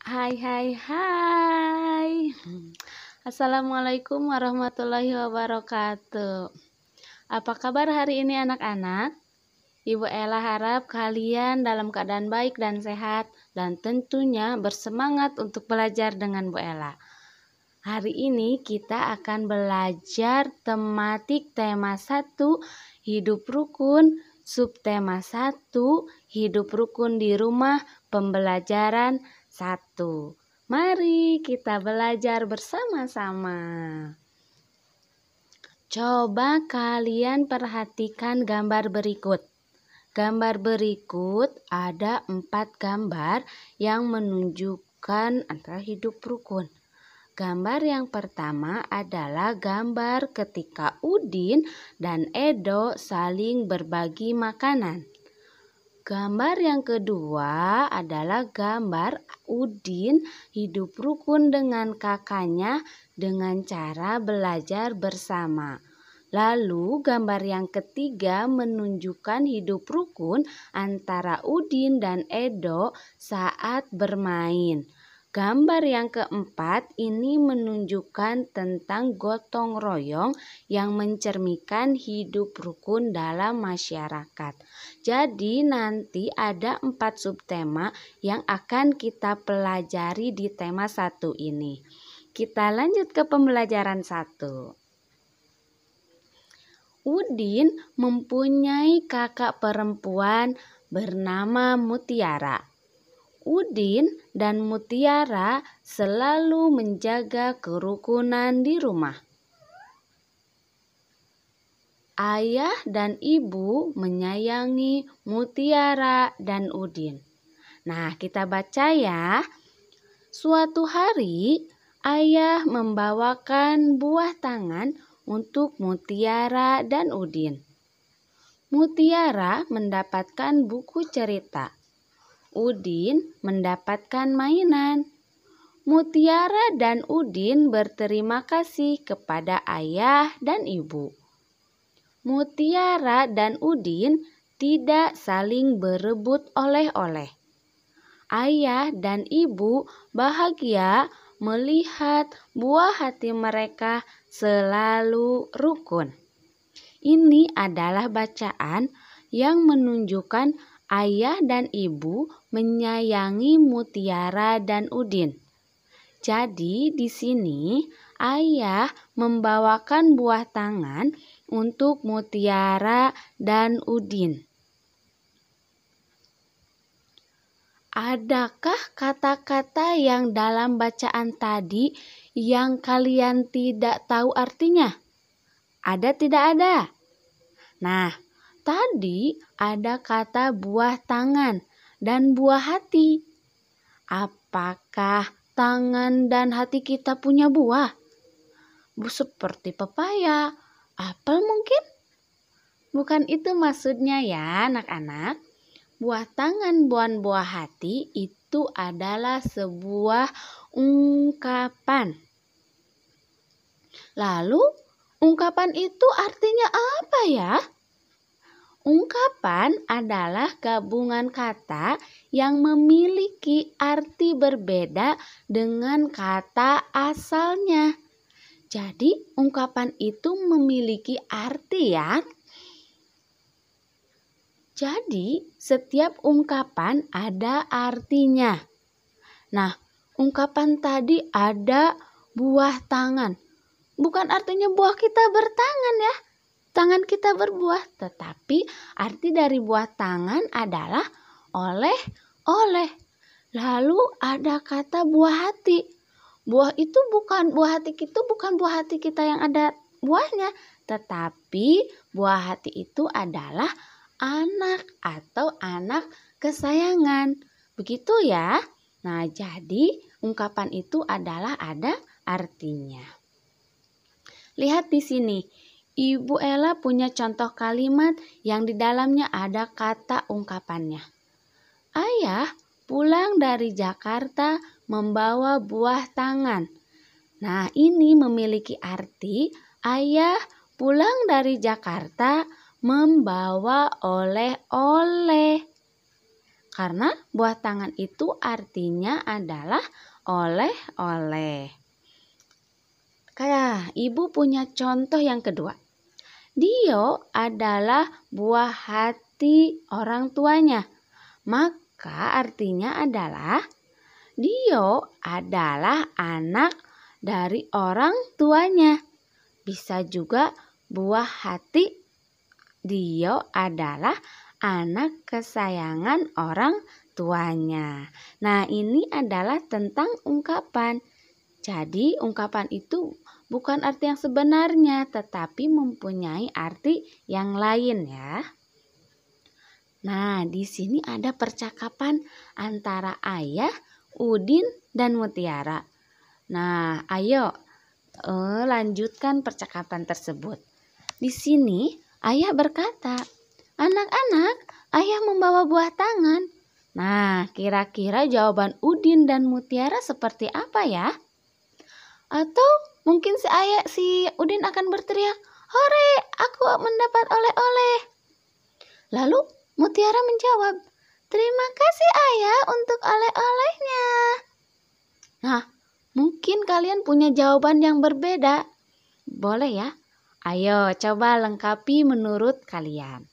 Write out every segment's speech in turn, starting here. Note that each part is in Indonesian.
Hai hai hai. Assalamualaikum warahmatullahi wabarakatuh. Apa kabar hari ini anak-anak? Ibu Ella harap kalian dalam keadaan baik dan sehat dan tentunya bersemangat untuk belajar dengan Bu Ella. Hari ini kita akan belajar tematik tema 1 hidup rukun, subtema 1 hidup rukun di rumah, pembelajaran 1. Mari kita belajar bersama-sama. Coba kalian perhatikan gambar berikut. Gambar berikut ada 4 gambar yang menunjukkan antara hidup rukun. Gambar yang pertama adalah gambar ketika Udin dan Edo saling berbagi makanan. Gambar yang kedua adalah gambar Udin hidup rukun dengan kakaknya dengan cara belajar bersama. Lalu gambar yang ketiga menunjukkan hidup rukun antara Udin dan Edo saat bermain. Gambar yang keempat ini menunjukkan tentang gotong royong yang mencerminkan hidup rukun dalam masyarakat. Jadi nanti ada 4 subtema yang akan kita pelajari di tema 1 ini. Kita lanjut ke pembelajaran 1. Udin mempunyai kakak perempuan bernama Mutiara. Udin dan Mutiara selalu menjaga kerukunan di rumah. Ayah dan ibu menyayangi Mutiara dan Udin. Nah, kita baca ya. Suatu hari, ayah membawakan buah tangan untuk Mutiara dan Udin. Mutiara mendapatkan buku cerita. Udin mendapatkan mainan. Mutiara dan Udin berterima kasih kepada ayah dan ibu. Mutiara dan Udin tidak saling berebut oleh-oleh. Ayah dan ibu bahagia melihat buah hati mereka selalu rukun. Ini adalah bacaan yang menunjukkan ayah dan ibu menyayangi Mutiara dan Udin. Jadi di sini ayah membawakan buah tangan untuk Mutiara dan Udin. Adakah kata-kata yang dalam bacaan tadi yang kalian tidak tahu artinya? Ada tidak ada? Nah, tadi ada kata buah tangan dan buah hati. Apakah tangan dan hati kita punya buah? Seperti pepaya, apel mungkin? Bukan itu maksudnya ya anak-anak. Buah tangan dan buah hati itu adalah sebuah ungkapan. Lalu ungkapan itu artinya apa ya? Ungkapan adalah gabungan kata yang memiliki arti berbeda dengan kata asalnya. Jadi ungkapan itu memiliki arti ya. Jadi setiap ungkapan ada artinya. Nah, ungkapan tadi ada buah tangan. Bukan artinya buah kita bertangan ya. Tangan kita berbuah, tetapi arti dari buah tangan adalah oleh. Lalu ada kata buah hati. Buah hati itu bukan buah hati kita yang ada buahnya, tetapi buah hati itu adalah anak atau anak kesayangan. Begitu ya. Nah, jadi ungkapan itu adalah ada artinya. Lihat di sini. Ibu Ella punya contoh kalimat yang di dalamnya ada kata ungkapannya. Ayah pulang dari Jakarta membawa buah tangan. Nah, ini memiliki arti ayah pulang dari Jakarta membawa oleh-oleh. Karena buah tangan itu artinya adalah oleh-oleh. Kayak ibu punya contoh yang kedua. Dio adalah buah hati orang tuanya. Maka artinya adalah Dio adalah anak dari orang tuanya. Bisa juga buah hati Dio adalah anak kesayangan orang tuanya. Nah, ini adalah tentang ungkapan. Jadi, ungkapan itu bukan arti yang sebenarnya, tetapi mempunyai arti yang lain ya. Nah, di sini ada percakapan antara ayah, Udin, dan Mutiara. Nah, ayo lanjutkan percakapan tersebut. Di sini ayah berkata, "Anak-anak, ayah membawa buah tangan." Nah, kira-kira jawaban Udin dan Mutiara seperti apa ya? Atau mungkin si Udin akan berteriak, "Hore, aku mendapat oleh-oleh." Lalu Mutiara menjawab, "Terima kasih ayah untuk oleh-olehnya." Nah, mungkin kalian punya jawaban yang berbeda. Boleh ya? Ayo coba lengkapi menurut kalian.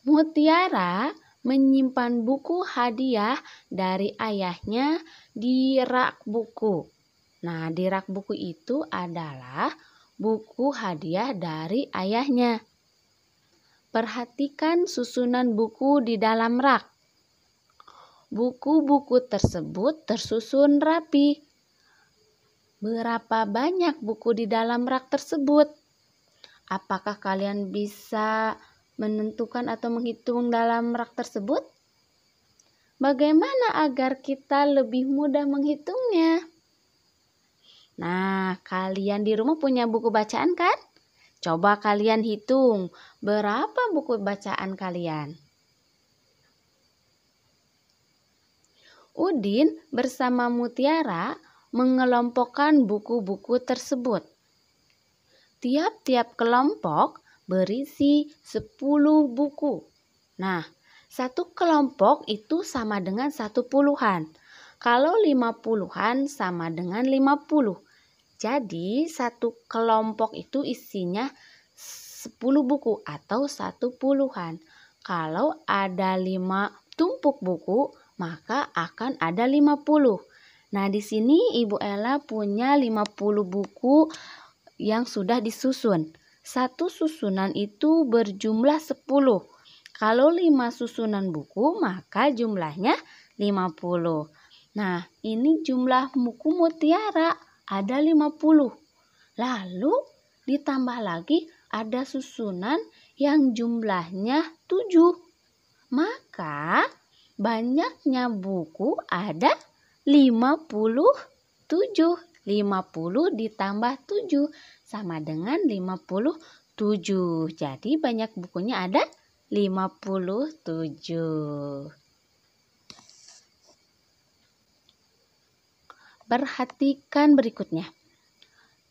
Mutiara menyimpan buku hadiah dari ayahnya di rak buku. Nah, di rak buku itu adalah buku hadiah dari ayahnya. Perhatikan susunan buku di dalam rak. Buku-buku tersebut tersusun rapi. Berapa banyak buku di dalam rak tersebut? Apakah kalian bisa menentukan atau menghitung dalam rak tersebut? Bagaimana agar kita lebih mudah menghitungnya? Nah, kalian di rumah punya buku bacaan kan? Coba kalian hitung berapa buku bacaan kalian. Udin bersama Mutiara mengelompokkan buku-buku tersebut. Tiap-tiap kelompok berisi 10 buku. Nah, satu kelompok itu sama dengan 1/10. Kalau 50-an sama dengan 50. Jadi satu kelompok itu isinya 10 buku atau 1/10. Kalau ada 5 tumpuk buku, maka akan ada 50. Nah, di sini Ibu Ella punya 50 buku yang sudah disusun. Satu susunan itu berjumlah 10. Kalau 5 susunan buku, maka jumlahnya 50. Nah, ini jumlah buku Mutiara, ada 50. Lalu ditambah lagi ada susunan yang jumlahnya 7. Maka banyaknya buku ada 57. 50 ditambah 7 sama dengan 57. Jadi banyak bukunya ada 57. Perhatikan berikutnya.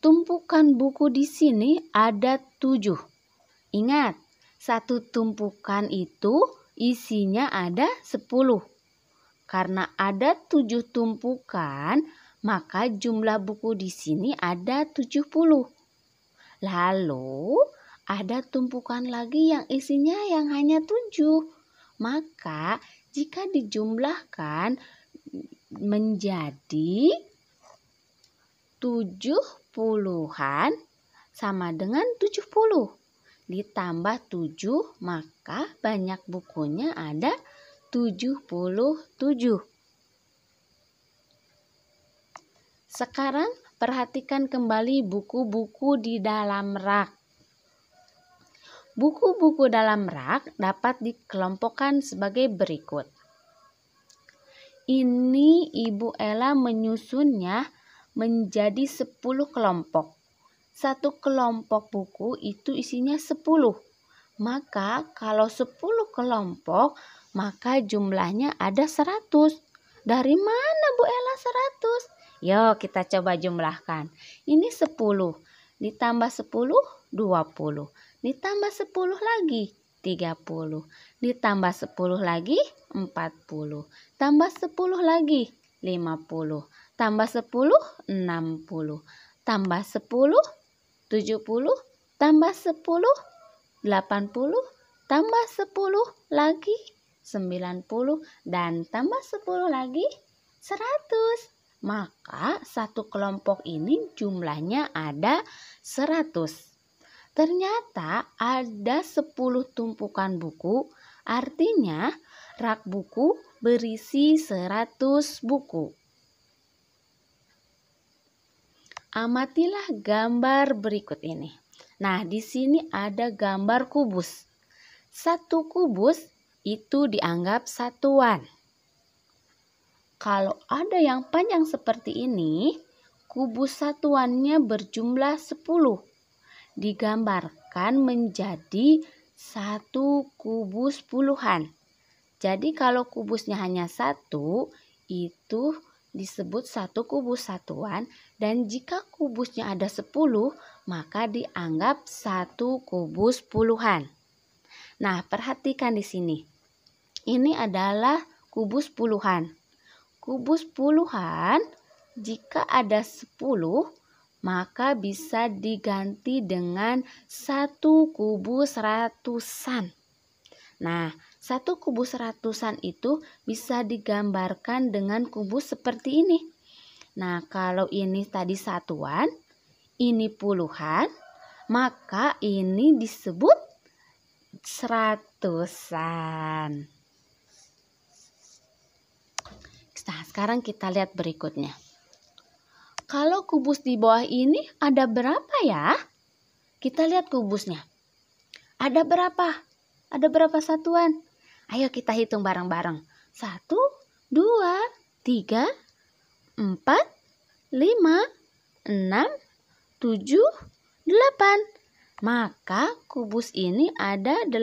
Tumpukan buku di sini ada 7. Ingat, satu tumpukan itu isinya ada 10. Karena ada 7 tumpukan, maka jumlah buku di sini ada 70. Lalu ada tumpukan lagi yang isinya yang hanya 7. Maka jika dijumlahkan menjadi 70-an sama dengan 70. Ditambah 7, maka banyak bukunya ada 77. Sekarang perhatikan kembali buku-buku di dalam rak. Buku-buku dalam rak dapat dikelompokkan sebagai berikut. Ini Ibu Ella menyusunnya menjadi 10 kelompok. Satu kelompok buku itu isinya 10. Maka kalau 10 kelompok, maka jumlahnya ada 100. Dari mana Bu Ella 100? Yuk kita coba jumlahkan. Ini 10. Ditambah 10, 20. Ditambah 10 lagi, 30. Ditambah 10 lagi 40. Tambah 10 lagi 50. Tambah 10 60. Tambah 10 70. Tambah 10 80. Tambah 10 lagi 90. Dan tambah 10 lagi 100. Maka satu kelompok ini jumlahnya ada 100. Ternyata ada 10 tumpukan buku, artinya rak buku berisi 100 buku. Amatilah gambar berikut ini. Nah, di sini ada gambar kubus. Satu kubus itu dianggap satuan. Kalau ada yang panjang seperti ini, kubus satuannya berjumlah 10. Digambarkan menjadi satu kubus puluhan. Jadi kalau kubusnya hanya satu, itu disebut satu kubus satuan. Dan jika kubusnya ada 10, maka dianggap satu kubus puluhan. Nah, perhatikan di sini. Ini adalah kubus puluhan. Kubus puluhan, jika ada 10, maka bisa diganti dengan satu kubus ratusan. Nah, satu kubus ratusan itu bisa digambarkan dengan kubus seperti ini. Nah, kalau ini tadi satuan, ini puluhan, maka ini disebut seratusan. Nah, sekarang kita lihat berikutnya. Kalau kubus di bawah ini ada berapa ya? Kita lihat kubusnya. Ada berapa? Ada berapa satuan? Ayo kita hitung bareng-bareng. 1, 2, 3, 4, 5, 6, 7, 8. Maka kubus ini ada 8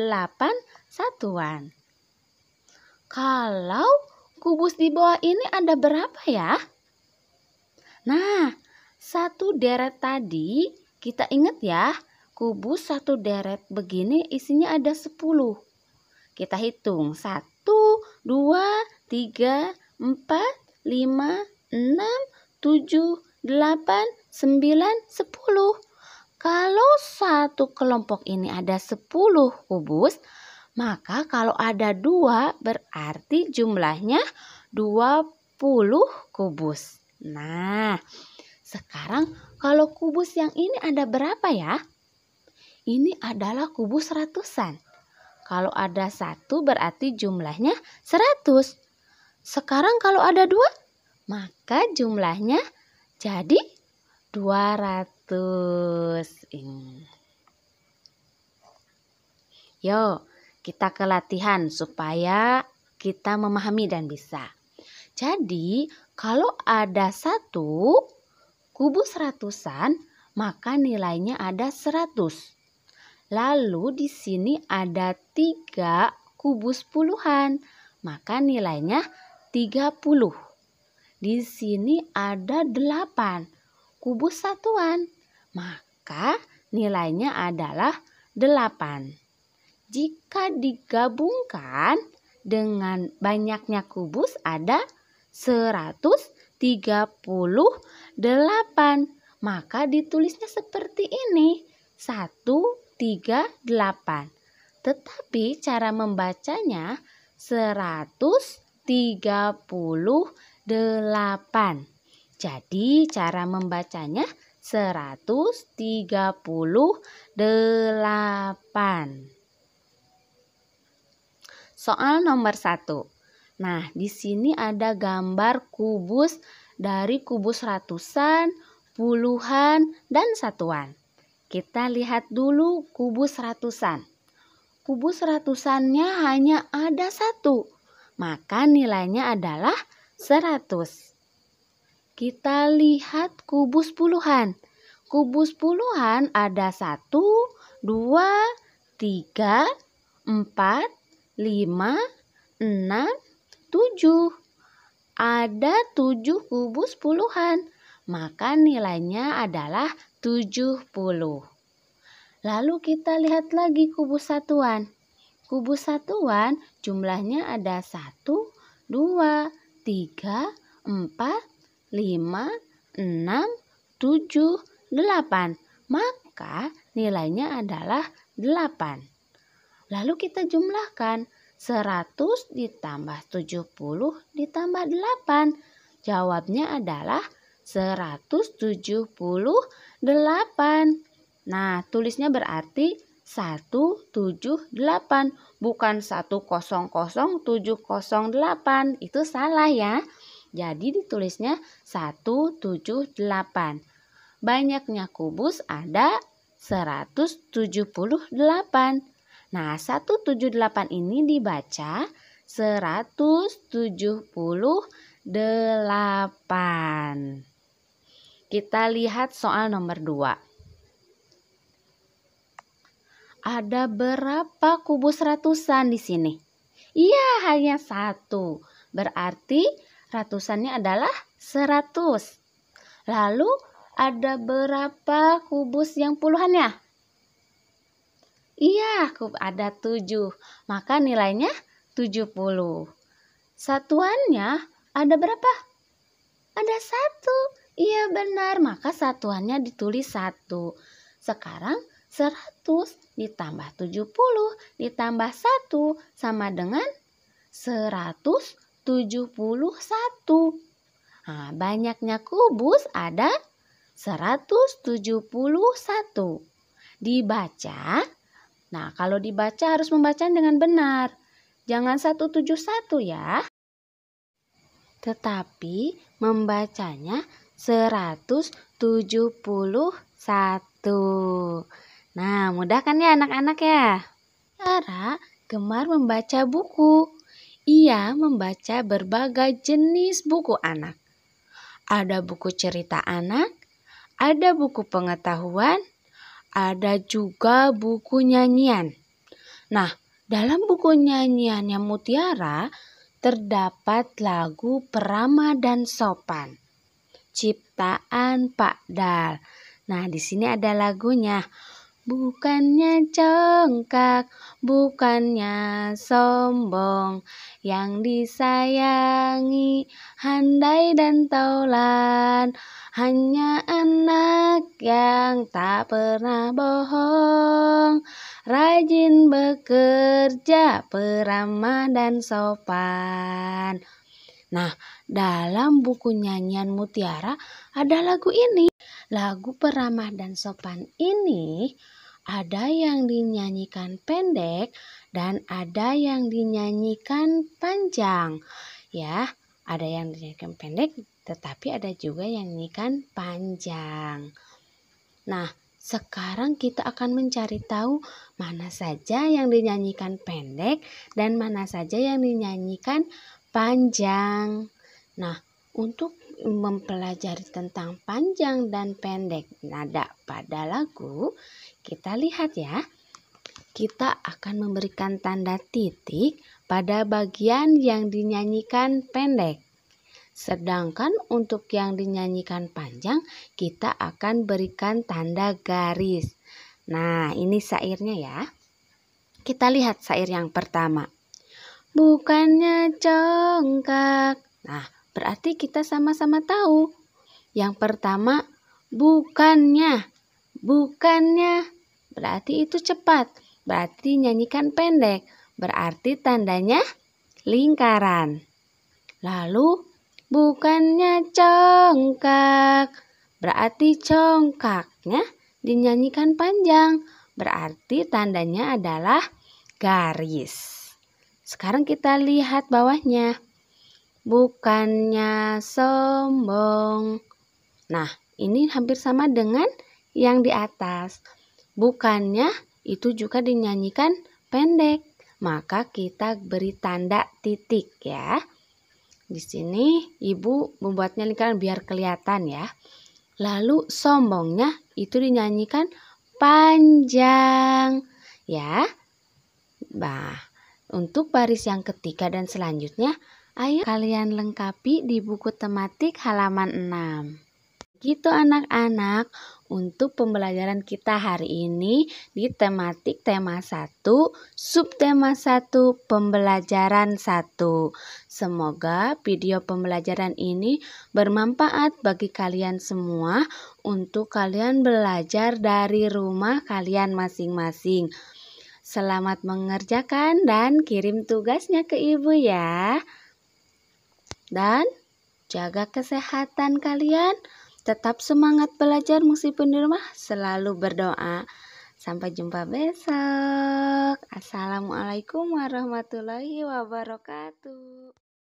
satuan. Kalau kubus di bawah ini ada berapa ya? Nah, satu deret tadi kita ingat ya, kubus satu deret begini isinya ada 10. Kita hitung 1, 2, 3, 4, 5, 6, 7, 8, 9, 10. Kalau satu kelompok ini ada 10 kubus, maka kalau ada 2 berarti jumlahnya 20 kubus. Nah, sekarang kalau kubus yang ini ada berapa ya? Ini adalah kubus ratusan. Kalau ada 1 berarti jumlahnya 100. Sekarang kalau ada 2, maka jumlahnya jadi 200. Yuk, kita ke latihan supaya kita memahami dan bisa. Jadi, kalau ada 1 kubus ratusan, maka nilainya ada 100. Lalu di sini ada 3 kubus puluhan, maka nilainya 30. Di sini ada 8 kubus satuan, maka nilainya adalah 8. Jika digabungkan dengan banyaknya kubus ada 138. Maka ditulisnya seperti ini. 138. Tetapi cara membacanya 138. Jadi cara membacanya 138. Soal nomor 1. Nah, di sini ada gambar kubus dari kubus ratusan, puluhan, dan satuan. Kita lihat dulu kubus ratusan. Kubus ratusannya hanya ada 1, maka nilainya adalah 100. Kita lihat kubus puluhan. Kubus puluhan ada 1, 2, 3, 4, 5, 6, 7. Ada 7 kubus puluhan, maka nilainya adalah 70. Lalu kita lihat lagi kubus satuan. kubus satuan jumlahnya ada 1, 2, 3, 4, 5, 6, 7, 8. Maka nilainya adalah 8. Lalu kita jumlahkan 100 ditambah 70 ditambah 8. Jawabnya adalah 178. Nah, tulisnya berarti 178, bukan 100,708. Itu salah ya. Jadi ditulisnya 178. Banyaknya kubus ada 178. Nah, 178 ini dibaca 178. Kita lihat soal nomor 2. Ada berapa kubus ratusan di sini? Iya, hanya 1. Berarti ratusannya adalah 100. Lalu ada berapa kubus yang puluhannya? Iya, ada 7. Maka nilainya 70. Satuannya ada berapa? Ada 1. Iya benar, maka satuannya ditulis 1. Sekarang 100 ditambah 70 ditambah 1 sama dengan 171. Nah, banyaknya kubus ada 171. Dibaca. Nah, kalau dibaca harus membaca dengan benar. Jangan 171 ya. Tetapi membacanya 171. Nah, mudah kan ya anak-anak ya? Cara gemar membaca buku. Ia membaca berbagai jenis buku anak. Ada buku cerita anak, ada buku pengetahuan, ada juga buku nyanyian. Nah, dalam buku nyanyiannya Mutiara terdapat lagu Perama dan Sopan, ciptaan Pak Dal. Nah, di sini ada lagunya. Bukannya congkak, bukannya sombong, yang disayangi handai dan taulan, hanya anak yang tak pernah bohong, rajin bekerja, peramah dan sopan. Nah, dalam buku nyanyian Mutiara ada lagu ini. Lagu Peramah dan Sopan ini ada yang dinyanyikan pendek dan ada yang dinyanyikan panjang. Ya, ada yang dinyanyikan pendek tetapi ada juga yang dinyanyikan panjang. Nah, sekarang kita akan mencari tahu mana saja yang dinyanyikan pendek dan mana saja yang dinyanyikan panjang. Nah, untuk mempelajari tentang panjang dan pendek nada pada lagu, kita lihat ya. Kita akan memberikan tanda titik pada bagian yang dinyanyikan pendek. Sedangkan untuk yang dinyanyikan panjang, kita akan berikan tanda garis. Nah, ini syairnya ya. Kita lihat syair yang pertama. Bukannya congkak. Nah, berarti kita sama-sama tahu. Yang pertama, bukannya. Bukannya. Berarti itu cepat. Berarti nyanyikan pendek. Berarti tandanya lingkaran. Lalu, bukannya congkak. Berarti congkaknya dinyanyikan panjang. Berarti tandanya adalah garis. Sekarang kita lihat bawahnya. Bukannya sombong. Nah, ini hampir sama dengan yang di atas. Bukannya itu juga dinyanyikan pendek. Maka kita beri tanda titik ya. Di sini ibu membuatnya lingkaran biar kelihatan ya. Lalu sombongnya itu dinyanyikan panjang ya. Nah, untuk baris yang ketiga dan selanjutnya, ayo kalian lengkapi di buku tematik halaman 6. Gitu anak-anak, untuk pembelajaran kita hari ini di tematik tema 1, subtema 1, pembelajaran 1. Semoga video pembelajaran ini bermanfaat bagi kalian semua untuk kalian belajar dari rumah kalian masing-masing. Selamat mengerjakan dan kirim tugasnya ke ibu ya. Dan jaga kesehatan kalian. Tetap semangat belajar meskipun di rumah, selalu berdoa. Sampai jumpa besok. Assalamualaikum warahmatullahi wabarakatuh.